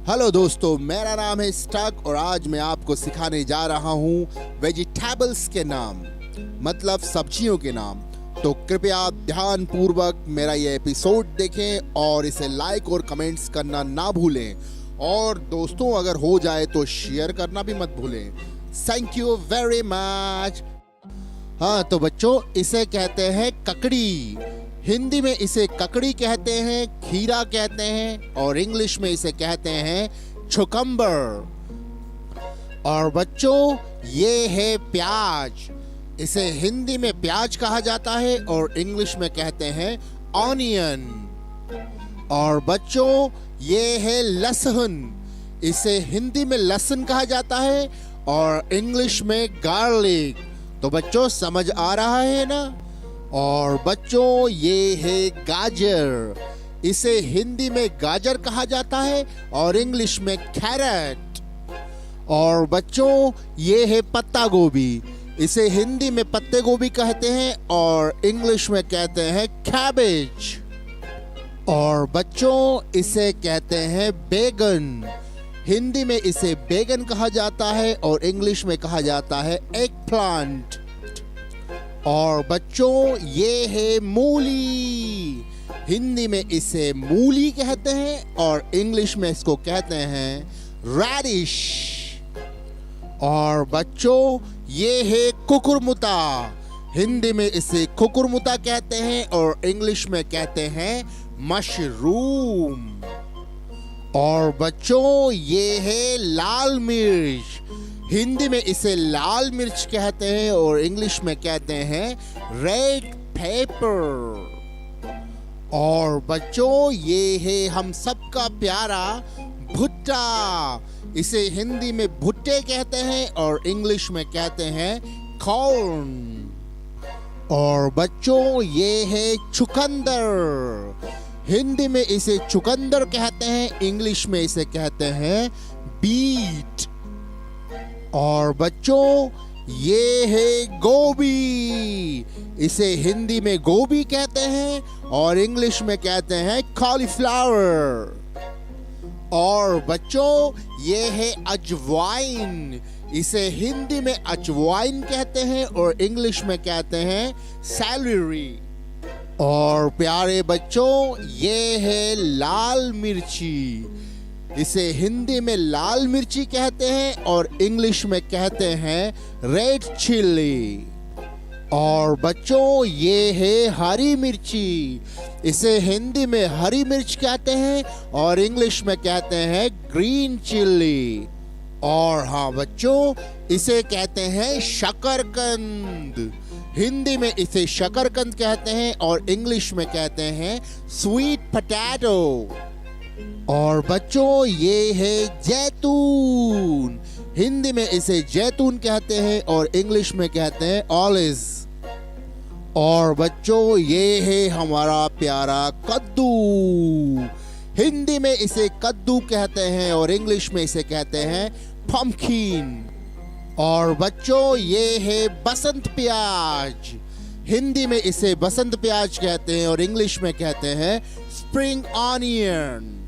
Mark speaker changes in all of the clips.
Speaker 1: Hello दोस्तों, मेरा नाम है स्टक और आज मैं आपको सिखाने जा रहा हूँ वेजिटेबल्स के नाम, मतलब सब्जियों के नाम। तो कृपया आप ध्यान पूर्वक मेरा ये एपिसोड देखें और इसे लाइक और कमेंट्स करना ना भूलें, और दोस्तों अगर हो जाए तो शेयर करना भी मत भूलें। Thank you very much. हाँ तो बच्चों, इसे कहते हैं ककड़ी। हिंदी में इसे ककड़ी कहते हैं, खीरा कहते हैं, और इंग्लिश में इसे कहते हैं चुकम्बर। और बच्चों, ये है प्याज। इसे हिंदी में प्याज कहा जाता है और इंग्लिश में कहते हैं ऑनियन। और बच्चों, ये है लहसुन। इसे हिंदी में लहसुन कहा जाता है और इंग्लिश में गार्लिक। तो बच्चों समझ आ रहा है ना? और बच्चों, ये है गाजर। इसे हिंदी में गाजर कहा जाता है और इंग्लिश में कैरेट। और बच्चों, ये है पत्ता गोभी। इसे हिंदी में पत्ते गोभी कहते हैं और इंग्लिश में कहते हैं कैबेज। और बच्चों, इसे कहते हैं बैगन। हिंदी में इसे बैगन कहा जाता है और इंग्लिश में कहा जाता है एग प्लांट। और बच्चों, ये है मूली। हिंदी में इसे मूली कहते हैं और इंग्लिश में इसको कहते हैं रेडिश। और बच्चों, ये है कुकुरमुता। हिंदी में इसे कुकुरमुता कहते हैं और इंग्लिश में कहते हैं मशरूम। और बच्चों, ये है लाल मिर्च। हिंदी में इसे लाल मिर्च कहते हैं और इंग्लिश में कहते हैं रेड पेपर। और बच्चों, ये है हम सबका प्यारा भुट्टा। इसे हिंदी में भुट्टे कहते हैं और इंग्लिश में कहते हैं कॉर्न। और बच्चों, ये है चुकंदर। हिंदी में इसे चुकंदर कहते हैं, इंग्लिश में इसे कहते हैं बीट। और बच्चों, ये है गोभी। इसे हिंदी में गोभी कहते हैं और इंग्लिश में कहते हैं कॉलीफ्लावर। और बच्चों, ये है अजवाइन। इसे हिंदी में अजवाइन कहते हैं और इंग्लिश में कहते हैं सैलरी। और प्यारे बच्चों, ये है लाल मिर्ची। इसे हिंदी में लाल मिर्ची कहते हैं और इंग्लिश में कहते हैं रेड चिल्ली। और बच्चों, ये है हरी मिर्ची। इसे हिंदी में हरी मिर्च कहते हैं और इंग्लिश में कहते हैं ग्रीन चिल्ली। और हाँ बच्चों, इसे कहते हैं शकरकंद। हिंदी में इसे शकरकंद कहते हैं और इंग्लिश में कहते हैं स्वीट पोटैटो। और बच्चों, ये है जैतून। हिंदी में इसे जैतून कहते हैं और इंग्लिश में कहते हैं ऑलिव। और बच्चों, ये है हमारा प्यारा कद्दू। हिंदी में इसे कद्दू कहते हैं और इंग्लिश में इसे कहते हैं पंपकिन। और बच्चों, ये है बसंत प्याज। हिंदी में इसे बसंत प्याज कहते हैं और इंग्लिश में कहते हैं स्प्रिंग ऑनियन।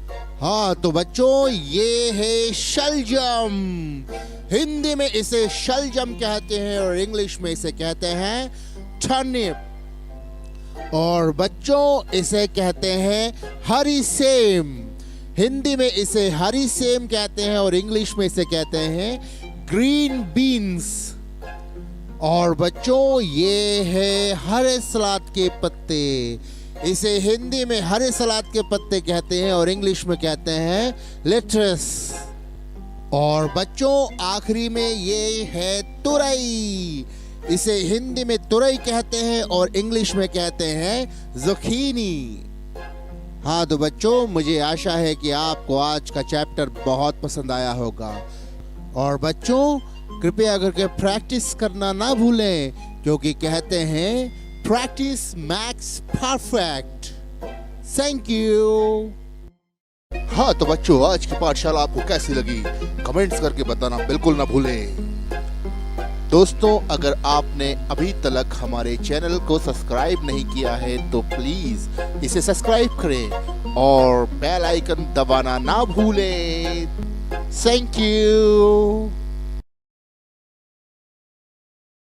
Speaker 1: हाँ तो बच्चों, ये है शलजम। हिंदी में इसे शलजम कहते हैं और इंग्लिश में इसे कहते हैं टर्निप। और बच्चों, इसे कहते हैं हरी सेम। हिंदी में इसे हरी सेम कहते हैं और इंग्लिश में इसे कहते हैं ग्रीन बीन्स। और बच्चों, ये है हरे सलाद के पत्ते। इसे हिंदी में हरे सलाद के पत्ते कहते हैं और इंग्लिश में कहते हैं लेट्स। और बच्चों, आखिरी में ये है तुरई। इसे हिंदी में तुरई कहते हैं और इंग्लिश में कहते हैं ज़ुकीनी। हाँ तो बच्चों, मुझे आशा है कि आपको आज का चैप्टर बहुत पसंद आया होगा। और बच्चों, कृपया करके प्रैक्टिस करना ना भूलें, क्योंकि कहते हैं practice max perfect. Thank you. हाँ तो बच्चों, आज की पाठशाला आपको कैसी लगी कमेंट्स करके बताना बिल्कुल ना भूलें। दोस्तों, अगर आपने अभी तक हमारे चैनल को सब्सक्राइब नहीं किया है तो प्लीज इसे सब्सक्राइब करें और बेल आइकन दबाना ना भूलें। Thank you.